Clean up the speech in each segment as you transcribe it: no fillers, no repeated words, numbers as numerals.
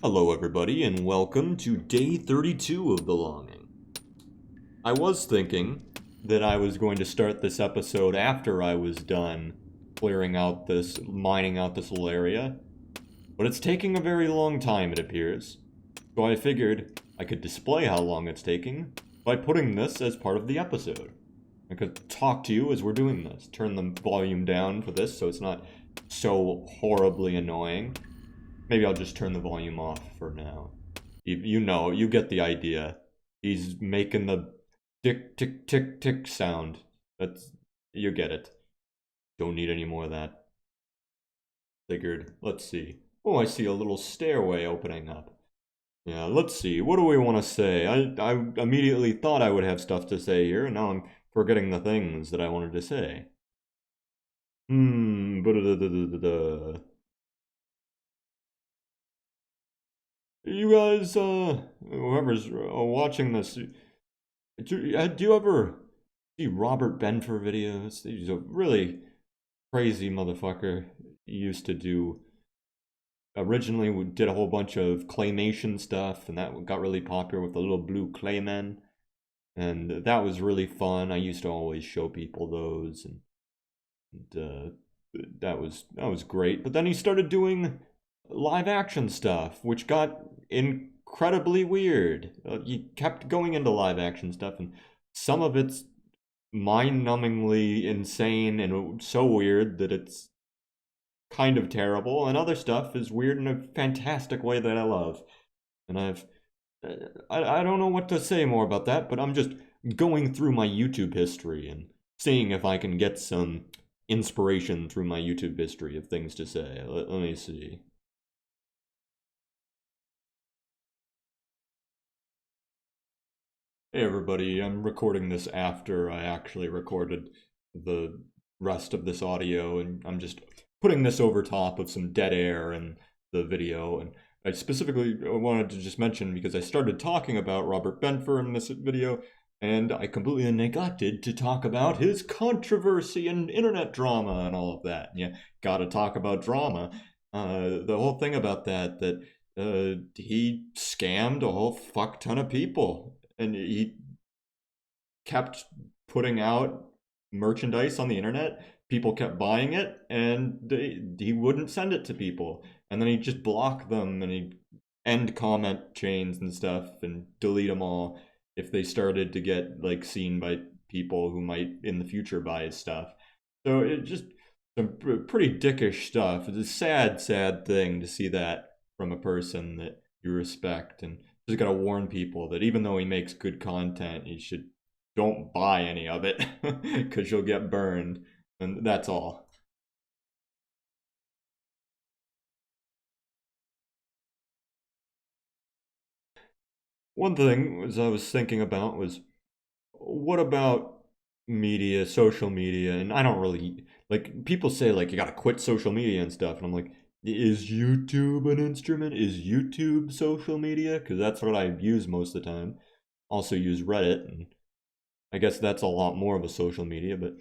Hello everybody and welcome to day 32 of Belonging. I was thinking that I was going to start this episode after I was done mining out this little area, but it's taking a very long time, it appears. So I figured I could display how long it's taking by putting this as part of the episode. I could talk to you as we're doing this, turn the volume down for this so it's not so horribly annoying. Maybe I'll just turn the volume off for now. You know, you get the idea. He's making the tick, tick, tick, tick sound. You get it. Don't need any more of that. Figured, let's see. Oh, I see a little stairway opening up. Yeah, let's see. What do we want to say? I immediately thought I would have stuff to say here, and now I'm forgetting the things that I wanted to say. You guys, whoever's watching this, do you ever see Robert Benfer videos? He's a really crazy motherfucker. He used to do, originally did a whole bunch of claymation stuff, and that got really popular with the little blue claymen. And that was really fun. I used to always show people those, and that was great. But then he started doing live action stuff, which got incredibly weird. He kept going into live action stuff, and some of it's mind-numbingly insane and so weird that it's kind of terrible, and other stuff is weird in a fantastic way that I love. And I don't know what to say more about that, but I'm just going through my YouTube history and seeing if I can get some inspiration through my YouTube history of things to say. Let me see. Hey everybody, I'm recording this after I actually recorded the rest of this audio, and I'm just putting this over top of some dead air in the video. And I specifically wanted to just mention, because I started talking about Robert Benfer in this video, and I completely neglected to talk about his controversy and internet drama and all of that. And you gotta talk about drama. The whole thing about that he scammed a whole fuck ton of people. And he kept putting out merchandise on the internet. People kept buying it, and he wouldn't send it to people. And then he'd just block them, and he'd end comment chains and stuff, and delete them all if they started to get like seen by people who might in the future buy his stuff. So it just some pretty dickish stuff. It's a sad, sad thing to see that from a person that you respect. And just gotta warn people that even though he makes good content, you don't buy any of it because you'll get burned. And that's all. One thing I was thinking about was, what about media, social media? And I don't really, like, people say, like, you gotta quit social media and stuff. And I'm like, is YouTube an instrument? Is YouTube social media? Because that's what I use most of the time. Also use Reddit, and I guess that's a lot more of a social media, but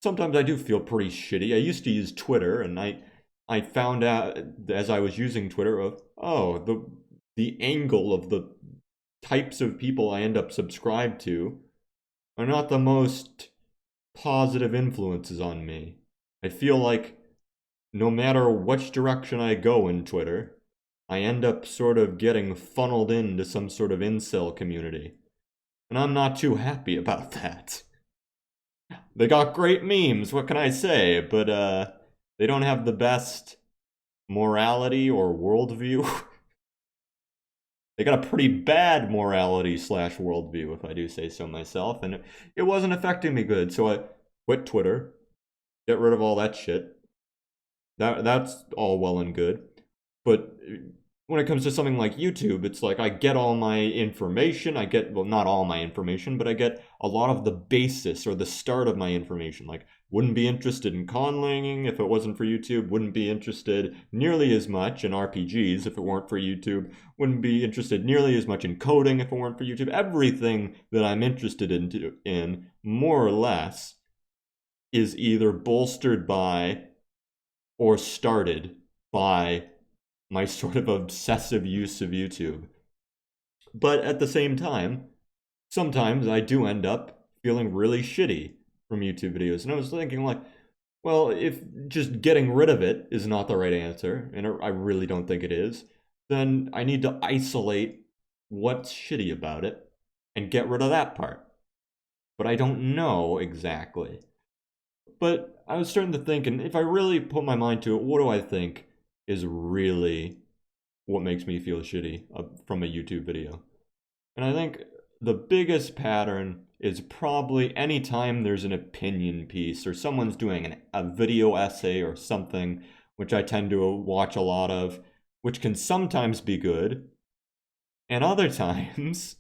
sometimes I do feel pretty shitty. I used to use Twitter, and I found out as I was using Twitter the angle of the types of people I end up subscribed to are not the most positive influences on me. I feel like no matter which direction I go in Twitter, I end up sort of getting funneled into some sort of incel community. And I'm not too happy about that. They got great memes, what can I say? But they don't have the best morality or worldview. They got a pretty bad morality / worldview, if I do say so myself, and it wasn't affecting me good. So I quit Twitter, get rid of all that shit. That's all well and good, but when it comes to something like YouTube, it's like I get all my information. Well, not all my information, but I get a lot of the basis or the start of my information. Like, wouldn't be interested in conlanging if it wasn't for YouTube. Wouldn't be interested nearly as much in RPGs if it weren't for YouTube. Wouldn't be interested nearly as much in coding if it weren't for YouTube. Everything that I'm interested in more or less, is either bolstered by or started by my sort of obsessive use of YouTube. But at the same time, sometimes I do end up feeling really shitty from YouTube videos. And I was thinking, like, well, if just getting rid of it is not the right answer, and I really don't think it is, then I need to isolate what's shitty about it and get rid of that part. But I don't know exactly. But I was starting to think, and if I really put my mind to it, what do I think is really what makes me feel shitty from a YouTube video? And I think the biggest pattern is probably anytime there's an opinion piece or someone's doing a video essay or something, which I tend to watch a lot of, which can sometimes be good, and other times,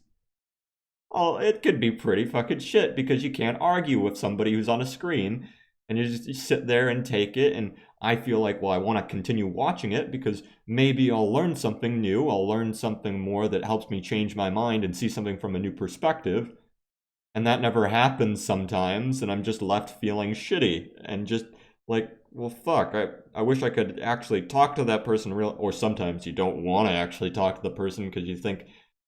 oh, it could be pretty fucking shit because you can't argue with somebody who's on a screen and you sit there and take it. And I feel like, well, I want to continue watching it because maybe I'll learn something new. I'll learn something more that helps me change my mind and see something from a new perspective. And that never happens sometimes. And I'm just left feeling shitty and just like, well, fuck, I wish I could actually talk to that person real. Or sometimes you don't want to actually talk to the person because you think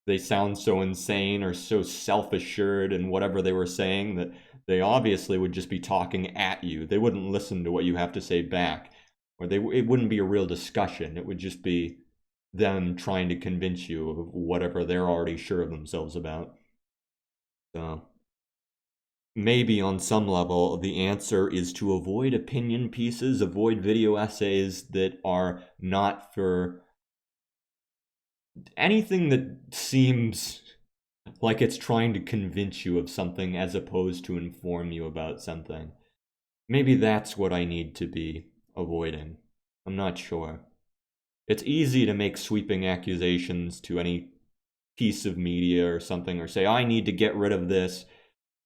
they sound so insane or so self-assured in whatever they were saying that they obviously would just be talking at you. They wouldn't listen to what you have to say back, or it wouldn't be a real discussion. It would just be them trying to convince you of whatever they're already sure of themselves about. So maybe on some level the answer is to avoid opinion pieces, avoid video essays that are not for anything that seems like it's trying to convince you of something as opposed to inform you about something. Maybe that's what I need to be avoiding. I'm not sure. It's easy to make sweeping accusations to any piece of media or something, or say, I need to get rid of this,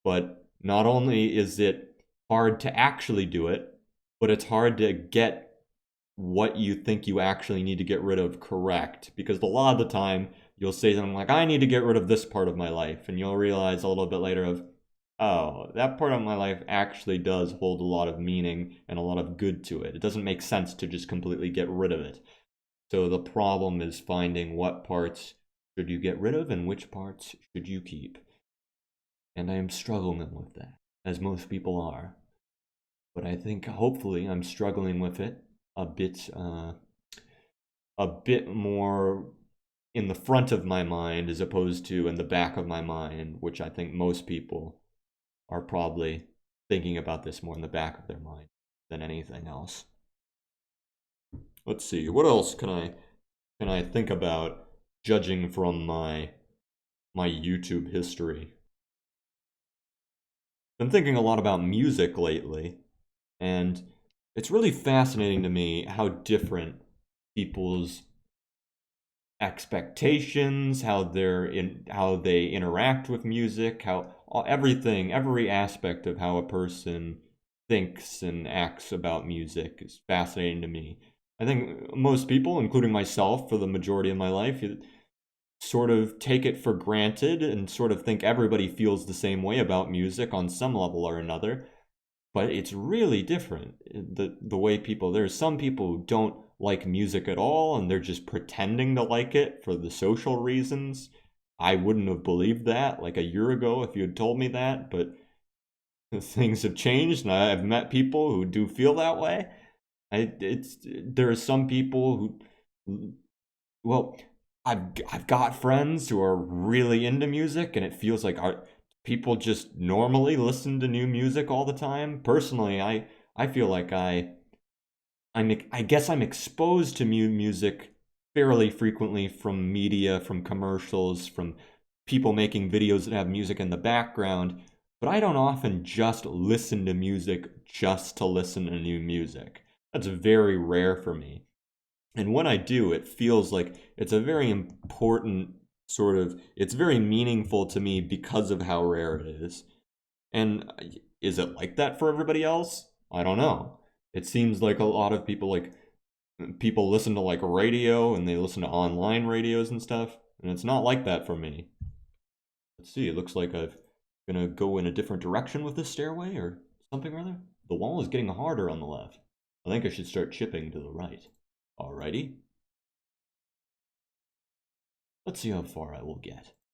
but not only is it hard to actually do it, but it's hard to get what you think you actually need to get rid of correct. Because a lot of the time, you'll say something like, I need to get rid of this part of my life. And you'll realize a little bit later of, oh, that part of my life actually does hold a lot of meaning and a lot of good to it. It doesn't make sense to just completely get rid of it. So the problem is finding what parts should you get rid of and which parts should you keep. And I am struggling with that, as most people are. But I think hopefully I'm struggling with it a bit more in the front of my mind as opposed to in the back of my mind, which I think most people are probably thinking about this more in the back of their mind than anything else. Let's see, what else can I think about judging from my YouTube history? Been thinking a lot about music lately, and it's really fascinating to me how different people's expectations, how they interact with music, how every aspect of how a person thinks and acts about music is fascinating to me. I think most people, including myself, for the majority of my life, sort of take it for granted and sort of think everybody feels the same way about music on some level or another. But it's really different. The way there's some people who don't like music at all and they're just pretending to like it for the social reasons. I wouldn't have believed that like a year ago if you had told me that, but things have changed and I've met people who do feel that way. There are some people who, well, I've got friends who are really into music, and it feels like people just normally listen to new music all the time. Personally, I feel like I guess I'm exposed to new music fairly frequently from media, from commercials, from people making videos that have music in the background, but I don't often just listen to music just to listen to new music. That's very rare for me. And when I do, it feels like it's a very important it's very meaningful to me because of how rare it is. And is it like that for everybody else? I don't know. It seems like a lot of people listen to like radio and they listen to online radios and stuff, and it's not like that for me. Let's see, it looks like I'm gonna go in a different direction with this stairway or something or other. The wall is getting harder on the left. I think I should start chipping to the right. Alrighty. Let's see how far I will get.